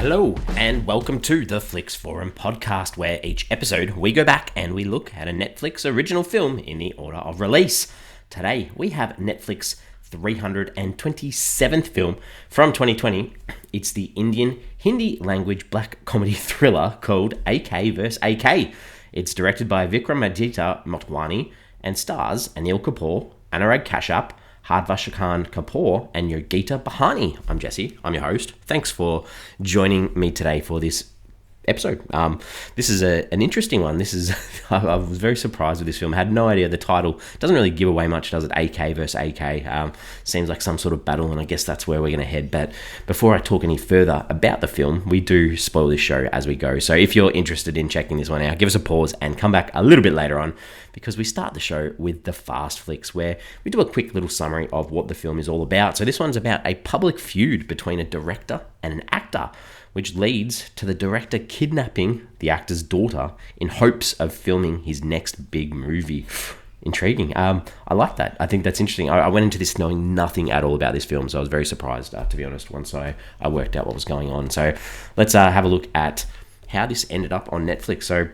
Hello, and welcome to the Flix Forum podcast, where each episode we go back and we look at a Netflix original film in the order of release. Today, we have Netflix 327th film from 2020. It's the Indian Hindi language black comedy thriller called AK vs. AK. It's directed by Vikramaditya Motwane and stars Anil Kapoor, Anurag Kashyap, Harshvardhan Kapoor, and Yogita Bihani. I'm Jesse. I'm your host. Thanks for joining me today for this episode. This is an interesting one. I was very surprised with this film. I had no idea. The title doesn't really give away much, does it? AK versus AK. Seems like some sort of battle, and I guess that's where we're going to head. But before I talk any further about the film, we do spoil this show as we go. So if you're interested in checking this one out, give us a pause and come back a little bit later on, because we start the show with the Fast Flicks, where we do a quick little summary of what the film is all about. So this one's about a public feud between a director and an actor, which leads to the director kidnapping the actor's daughter in hopes of filming his next big movie. Intriguing. I like that. I think that's interesting. I went into this knowing nothing at all about this film, so I was very surprised, to be honest, once I worked out what was going on. So let's have a look at how this ended up on Netflix. So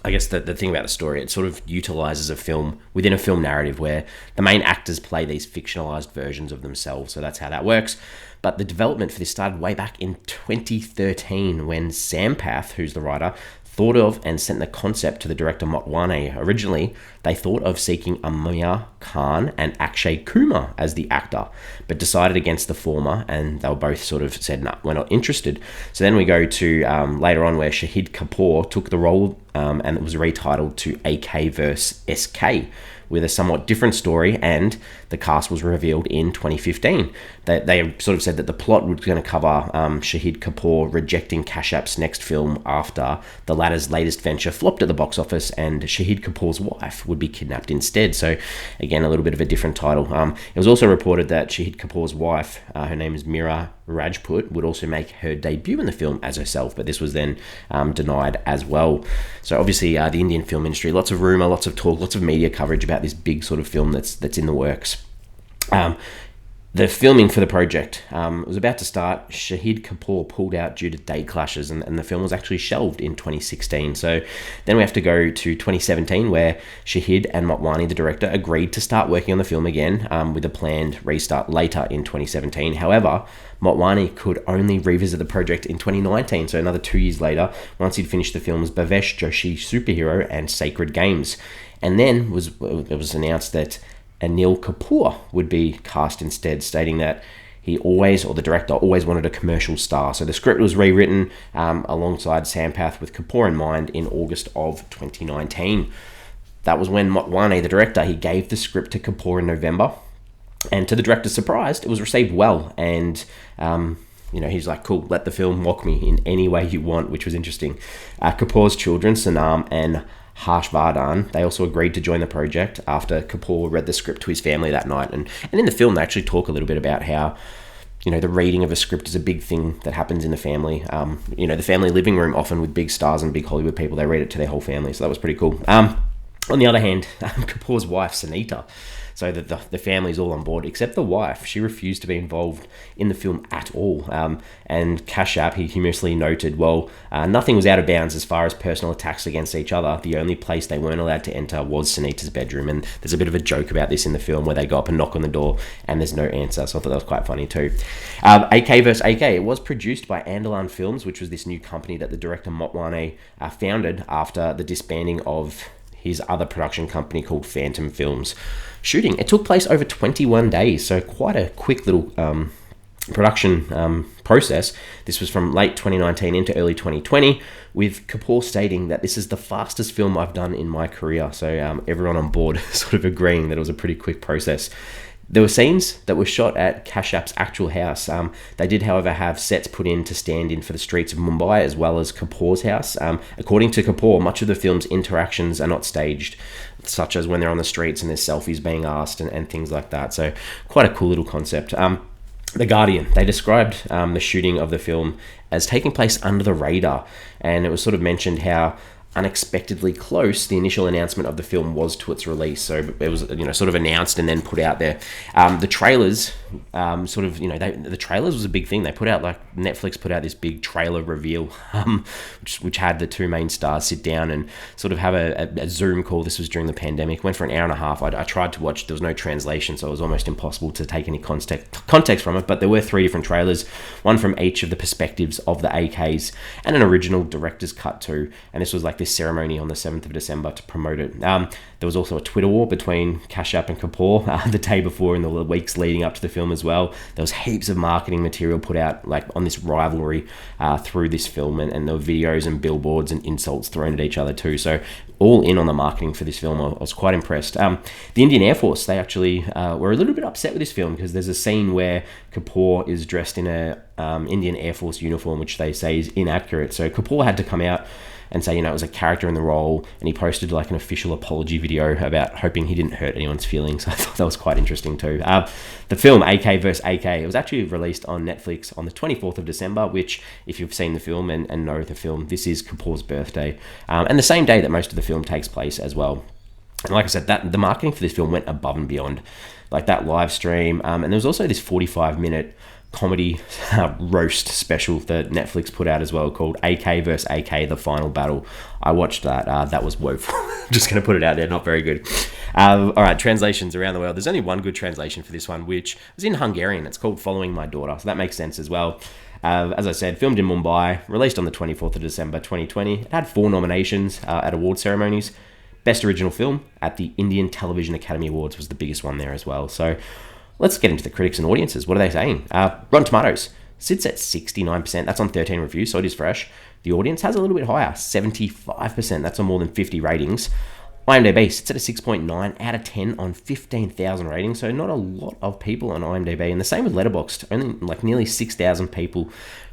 I guess the thing about the story, it sort of utilizes a film within a film narrative where the main actors play these fictionalized versions of themselves. So that's how that works. But the development for this started way back in 2013 when Sampath, who's the writer, thought of and sent the concept to the director Motwane. Originally, they thought of seeking Amir Khan and Akshay Kumar as the actor, but decided against the former, and they were both sort of said, nah, we're not interested. So then we go to later on where Shahid Kapoor took the role, and it was retitled to AK vs. SK, with a somewhat different story, and the cast was revealed in 2015. They sort of said that the plot was going to cover Shahid Kapoor rejecting Kashyap's next film after the latter's latest venture flopped at the box office, and Shahid Kapoor's wife would be kidnapped instead. So again, a little bit of a different title. It was also reported that Shahid Kapoor's wife, her name is Mira Rajput, would also make her debut in the film as herself, but this was then denied as well. So obviously the Indian film industry, lots of rumor, lots of talk, lots of media coverage about this big sort of film that's in the works. The filming for the project was about to start. Shahid Kapoor pulled out due to date clashes, and the film was actually shelved in 2016. So then we have to go to 2017, where Shahid and Motwane, the director, agreed to start working on the film again with a planned restart later in 2017. However, Motwane could only revisit the project in 2019, so another 2 years later, once he'd finished the films Bhavesh Joshi Superhero and Sacred Games. And then it was announced that Anil Kapoor would be cast instead, stating that the director always wanted a commercial star. So the script was rewritten alongside Sampath with Kapoor in mind in August of 2019. That was when Motwane, the director, he gave the script to Kapoor in November. And to the director's surprise, it was received well. And, he's like, cool, let the film mock me in any way you want, which was interesting. Kapoor's children, Sanam and Harshvardhan, they also agreed to join the project after Kapoor read the script to his family that night. And in the film, they actually talk a little bit about how, the reading of a script is a big thing that happens in the family. The family living room, often with big stars and big Hollywood people, they read it to their whole family. So that was pretty cool. On the other hand, Kapoor's wife, Sunita, so that the family's all on board, except the wife. She refused to be involved in the film at all. And Kashyap, he humorously noted, nothing was out of bounds as far as personal attacks against each other. The only place they weren't allowed to enter was Sunita's bedroom. And there's a bit of a joke about this in the film where they go up and knock on the door and there's no answer. So I thought that was quite funny too. AK vs. AK, it was produced by Andalan Films, which was this new company that the director Motwane founded after the disbanding of his other production company called Phantom Films. Shooting, it took place over 21 days, so quite a quick little production process. This was from late 2019 into early 2020, with Kapoor stating that this is the fastest film I've done in my career. So everyone on board sort of agreeing that it was a pretty quick process. There were scenes that were shot at Kashyap's actual house. They did, however, have sets put in to stand in for the streets of Mumbai, as well as Kapoor's house. According to Kapoor, much of the film's interactions are not staged, such as when they're on the streets and there's selfies being asked and things like that. So quite a cool little concept. The Guardian, they described the shooting of the film as taking place under the radar, and it was sort of mentioned how unexpectedly close the initial announcement of the film was to its release. So it was, sort of announced and then put out there. The trailers, the trailers was a big thing. They put out, Netflix put out this big trailer reveal, which had the two main stars sit down and sort of have a Zoom call. This was during the pandemic. Went for an hour and a half. I tried to watch. There was no translation, so it was almost impossible to take any context from it. But there were 3 different trailers, one from each of the perspectives of the AKs, and an original director's cut too. And this was like this ceremony on the 7th of December to promote it. There was also a Twitter war between Kashyap and Kapoor the day before, in the weeks leading up to the film as well. There was heaps of marketing material put out on this rivalry through this film, and there were videos and billboards and insults thrown at each other too. So all in on the marketing for this film. I was quite impressed. The Indian Air Force, they actually were a little bit upset with this film, because there's a scene where Kapoor is dressed in a Indian Air Force uniform, which they say is inaccurate. So Kapoor had to come out and say, it was a character in the role, and he posted an official apology video about hoping he didn't hurt anyone's feelings. I thought that was quite interesting too. The film AK vs. AK, it was actually released on Netflix on the 24th of December, which, if you've seen the film and know the film, this is Kapoor's birthday, and the same day that most of the film takes place as well. And like I said, the marketing for this film went above and beyond, that live stream, and there was also this 45-minute comedy roast special that Netflix put out as well, called AK vs. AK, The Final Battle. I watched that. That was woeful. Just going to put it out there, not very good. All right, translations around the world. There's only one good translation for this one, which was in Hungarian. It's called Following My Daughter, so that makes sense as well. As I said, filmed in Mumbai, released on the 24th of December 2020. It had 4 nominations at award ceremonies. Best Original Film at the Indian Television Academy Awards was the biggest one there as well. So let's get into the critics and audiences. What are they saying? Rotten Tomatoes sits at 69%. That's on 13 reviews, so it is fresh. The audience has a little bit higher, 75%. That's on more than 50 ratings. IMDb sits at a 6.9 out of 10 on 15,000 ratings, so not a lot of people on IMDb. And the same with Letterboxd, only nearly 6,000 people,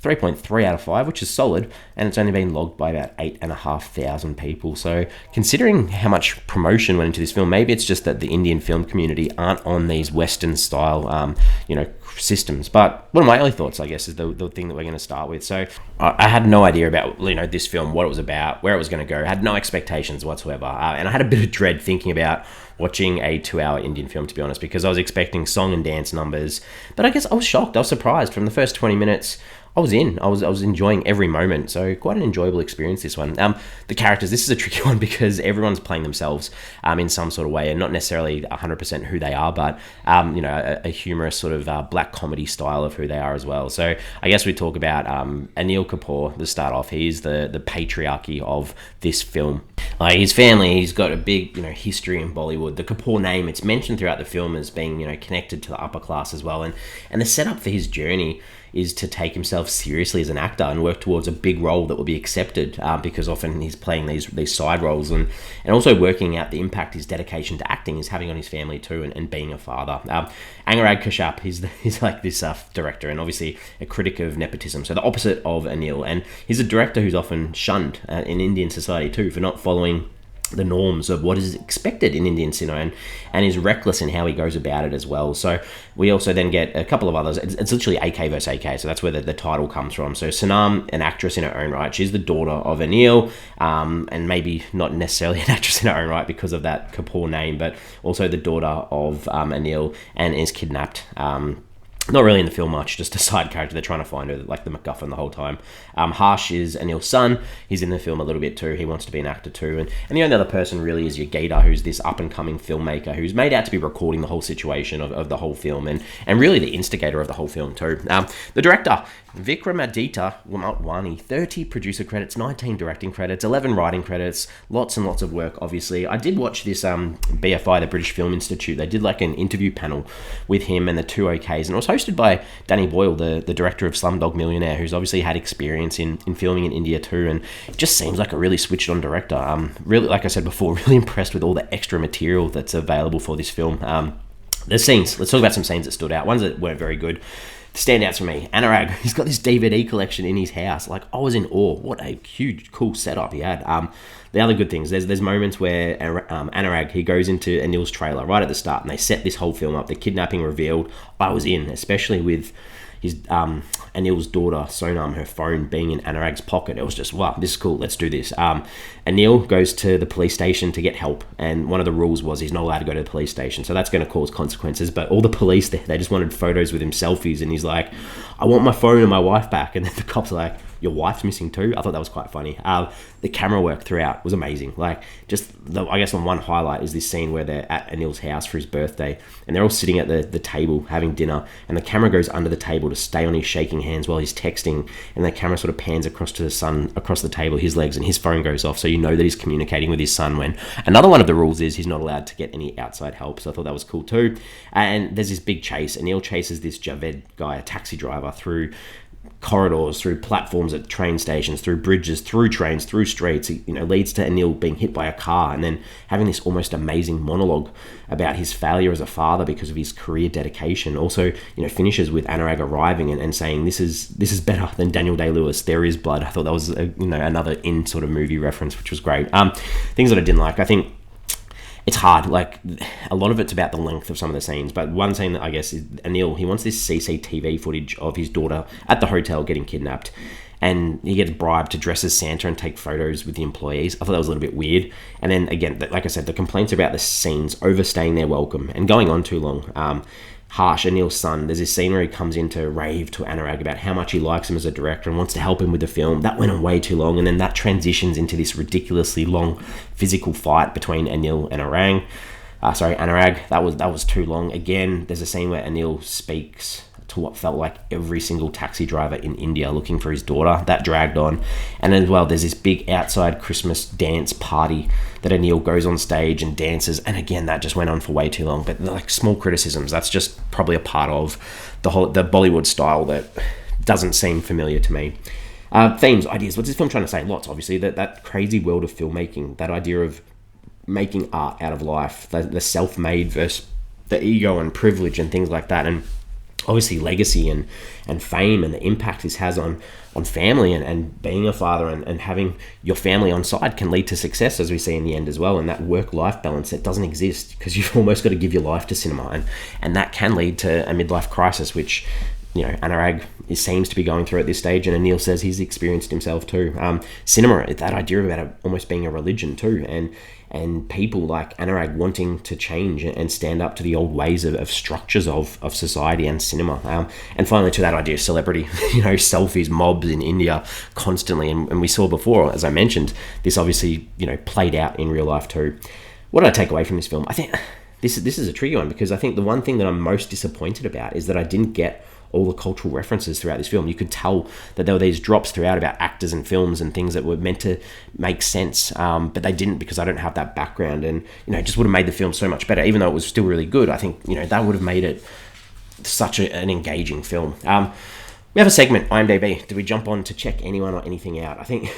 3.3 out of 5, which is solid, and it's only been logged by about 8,500 people. So considering how much promotion went into this film, maybe it's just that the Indian film community aren't on these Western style, systems. But one of my early thoughts, I guess, is the thing that we're going to start with. So I had no idea about, this film, what it was about, where it was going to go. I had no expectations whatsoever. And I had a bit of dread thinking about watching a 2-hour Indian film, to be honest, because I was expecting song and dance numbers. But I guess I was shocked. I was surprised. From the first 20 minutes, I was in. I was enjoying every moment. So quite an enjoyable experience, this one. The characters, this is a tricky one because everyone's playing themselves in some sort of way, and not necessarily 100% who they are, but a humorous sort of black comedy style of who they are as well. So I guess we talk about Anil Kapoor to start off. He's the patriarchy of this film. His family, he's got a big history in Bollywood. The Kapoor name, it's mentioned throughout the film as being connected to the upper class as well, and the setup for his journey is to take himself seriously as an actor and work towards a big role that will be accepted, because often he's playing these side roles, and also working out the impact his dedication to acting is having on his family too, and being a father. Anurag Kashyap, he's like this director, and obviously a critic of nepotism, so the opposite of Anil, and he's a director who's often shunned in Indian society too for not following the norms of what is expected in Indian cinema, and is reckless in how he goes about it as well. So we also then get a couple of others. It's literally AK versus AK, so that's where the title comes from. So Sanam, an actress in her own right, she's the daughter of Anil, and maybe not necessarily an actress in her own right because of that Kapoor name, but also the daughter of Anil, and is kidnapped. Not really in the film much, just a side character. They're trying to find her, like the MacGuffin the whole time. Harsh is Anil's son. He's in the film a little bit too. He wants to be an actor too. And the only other person really is Yogita, who's this up-and-coming filmmaker who's made out to be recording the whole situation of the whole film, and really the instigator of the whole film too. The director, Vikramaditya Motwane, 30 producer credits, 19 directing credits, 11 writing credits, lots and lots of work, obviously. I did watch this BFI, the British Film Institute. They did like an interview panel with him and the two OKs, and it was hosted by Danny Boyle, the director of Slumdog Millionaire, who's obviously had experience in filming in India too, and it just seems like a really switched on director. Really, like I said before, really impressed with all the extra material that's available for this film. The scenes, let's talk about some scenes that stood out, ones that weren't very good. Standouts for me, Anurag, he's got this DVD collection in his house. Like, I was in awe. What a huge, cool setup he had. The other good things, there's moments where Anurag, he goes into Anil's trailer right at the start, and they set this whole film up. The kidnapping revealed. I was in, especially with his Anil's daughter Sonam, her phone being in Anurag's pocket. It was just, wow, this is cool, let's do this. Anil goes to the police station to get help, and one of the rules was he's not allowed to go to the police station, so that's going to cause consequences. But all the police there, they just wanted photos with him, selfies, and he's like, I want my phone and my wife back. And then the cops are like, your wife's missing too? I thought that was quite funny. The camera work throughout was amazing. Like, I guess the one highlight is this scene where they're at Anil's house for his birthday, and they're all sitting at the table having dinner, and the camera goes under the table to stay on his shaking hands while he's texting, and the camera sort of pans across to the son across the table, his legs, and his phone goes off, so you know that he's communicating with his son. When another one of the rules is he's not allowed to get any outside help, so I thought that was cool too. And there's this big chase. Anil chases this Javed guy, a taxi driver, through corridors, through platforms at train stations, through bridges, through trains, through streets. It, leads to Anil being hit by a car, and then having this almost amazing monologue about his failure as a father because of his career dedication. Also, finishes with Anurag arriving and saying, this is better than Daniel Day-Lewis. There is blood. I thought that was another in sort of movie reference, which was great. Things that I didn't like, I think it's hard. Like, a lot of it's about the length of some of the scenes. But one scene that I guess is Anil, he wants this CCTV footage of his daughter at the hotel getting kidnapped. And he gets bribed to dress as Santa and take photos with the employees. I thought that was a little bit weird. And then again, like I said, the complaints about the scenes overstaying their welcome and going on too long. Harsh, Anil's son, there's this scene where he comes in to rave to Anurag about how much he likes him as a director and wants to help him with the film. That went on way too long, and then that transitions into this ridiculously long physical fight between Anil and Anurag. That was too long. Again, there's a scene where Anil speaks to what felt like every single taxi driver in India looking for his daughter. That dragged on. And as well, there's this big outside Christmas dance party that Anil goes on stage and dances, and again, that just went on for way too long. But like, small criticisms, that's just probably a part of the Bollywood style that doesn't seem familiar to me. Themes, ideas, what's this film trying to say? Lots, obviously. That crazy world of filmmaking, that idea of making art out of life, the self-made versus the ego and privilege and things like that, and obviously legacy and fame and the impact this has on family and being a father and having your family on side can lead to success, as we see in the end as well. And that work-life balance that doesn't exist because you've almost got to give your life to cinema, and that can lead to a midlife crisis, which Anurag seems to be going through at this stage, and Anil says he's experienced himself too. Cinema, that idea about it almost being a religion too, and people like Anurag wanting to change and stand up to the old ways of structures of society and cinema. And finally, to that idea of celebrity, selfies, mobs in India constantly. And we saw before, as I mentioned, this obviously, played out in real life too. What did I take away from this film? I think this is a tricky one, because I think the one thing that I'm most disappointed about is that I didn't get all the cultural references throughout this film. You could tell that there were these drops throughout about actors and films and things that were meant to make sense, but they didn't, because I don't have that background, and it just would have made the film so much better. Even though it was still really good, I think that would have made it such an engaging film. We have a segment, IMDb. Do we jump on to check anyone or anything out? I think,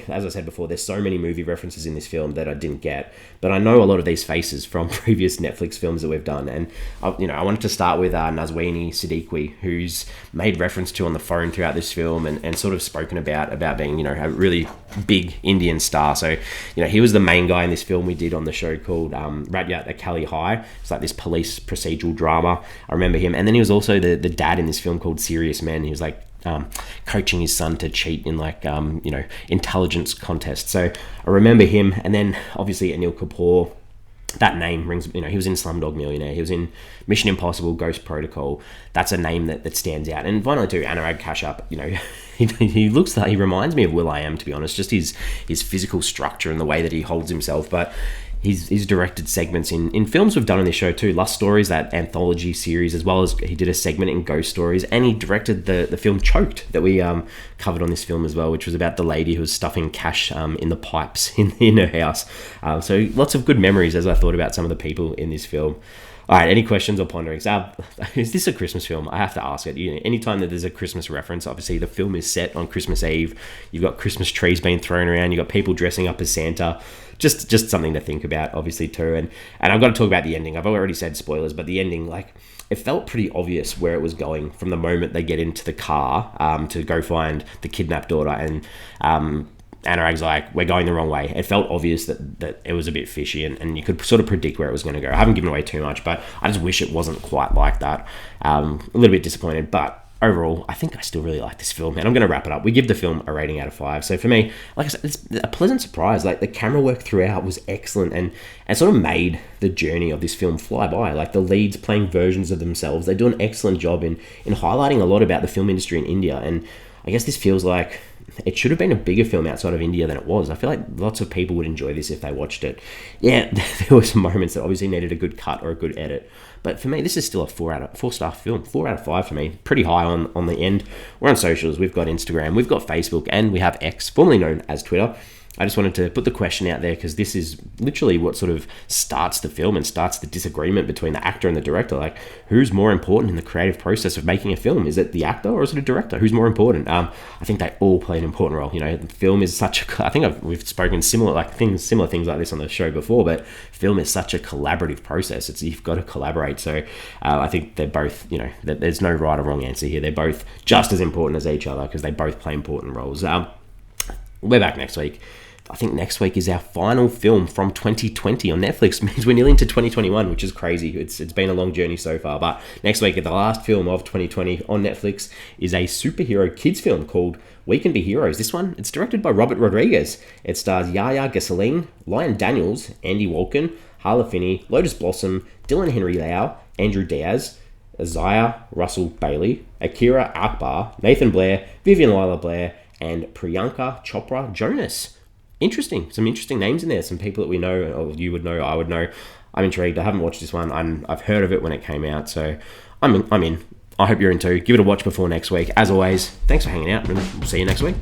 as I said before, there's so many movie references in this film that I didn't get, but I know a lot of these faces from previous Netflix films that we've done. And, I wanted to start with Nazweeni Siddiqui, who's made reference to on the phone throughout this film and sort of spoken about being, a really big Indian star. So, he was the main guy in this film we did on the show called Radyat Akali High. It's like this police procedural drama. I remember him. And then he was also the dad in this film called Serious Men. He was like coaching his son to cheat in intelligence contests. So I remember him. And then obviously Anil Kapoor, that name rings, he was in Slumdog Millionaire, he was in Mission Impossible, Ghost Protocol. That's a name that stands out. And finally too, Anurag Kashyap, he looks like, he reminds me of Will.i.am, to be honest, just his physical structure and the way that he holds himself. But he's directed segments in films we've done on this show too. Lust Stories, that anthology series, as well as he did a segment in Ghost Stories, and he directed the film Choked that we covered on this film as well, which was about the lady who was stuffing cash in the pipes in her house. So lots of good memories as I thought about some of the people in this film. All right, any questions or ponderings? Is this a Christmas film? I have to ask it. Anytime that there's a Christmas reference, obviously the film is set on Christmas Eve. You've got Christmas trees being thrown around. You've got people dressing up as Santa. Just something to think about, obviously, too. And I've got to talk about the ending. I've already said spoilers, but the ending, it felt pretty obvious where it was going from the moment they get into the car to go find the kidnapped daughter. And Anurag's like, we're going the wrong way. It felt obvious that it was a bit fishy, and you could sort of predict where it was going to go. I haven't given away too much, but I just wish it wasn't quite like that. A little bit disappointed, but overall, I think I still really like this film, and I'm going to wrap it up. We give the film a rating out of 5. So for me, like I said, it's a pleasant surprise. Like, the camera work throughout was excellent, and sort of made the journey of this film fly by. Like, the leads playing versions of themselves, they do an excellent job in highlighting a lot about the film industry in India. And I guess this feels like it should have been a bigger film outside of India than it was. I feel like lots of people would enjoy this if they watched it. Yeah, there were some moments that obviously needed a good cut or a good edit. But for me, this is still a 4-star film. 4 out of 5 for me. Pretty high on the end. We're on socials. We've got Instagram. We've got Facebook. And we have X, formerly known as Twitter. I just wanted to put the question out there because this is literally what sort of starts the film and starts the disagreement between the actor and the director. Like, who's more important in the creative process of making a film? Is it the actor or is it a director? Who's more important? I think they all play an important role. You know, the film is such a... I think we've spoken similar things like this on the show before, but film is such a collaborative process. You've got to collaborate. So I think they're both, you know, there's no right or wrong answer here. They're both just as important as each other because they both play important roles. We're back next week. I think next week is our final film from 2020 on Netflix. It means we're nearly into 2021, which is crazy. It's been a long journey so far. But next week, the last film of 2020 on Netflix is a superhero kids film called We Can Be Heroes. This one, it's directed by Robert Rodriguez. It stars Yahya Gasoline, Lyon Daniels, Andy Wolkin, Harla Finney, Lotus Blossom, Dylan Henry Lau, Andrew Diaz, Isaiah Russell Bailey, Akira Akbar, Nathan Blair, Vivian Lila Blair, and Priyanka Chopra Jonas. Interesting. Some interesting names in there. Some people that we know, or you would know, I would know. I'm intrigued. I haven't watched this one. I've heard of it when it came out, so I'm in. I hope you're in too. Give it a watch before next week. As always, thanks for hanging out, and we'll see you next week.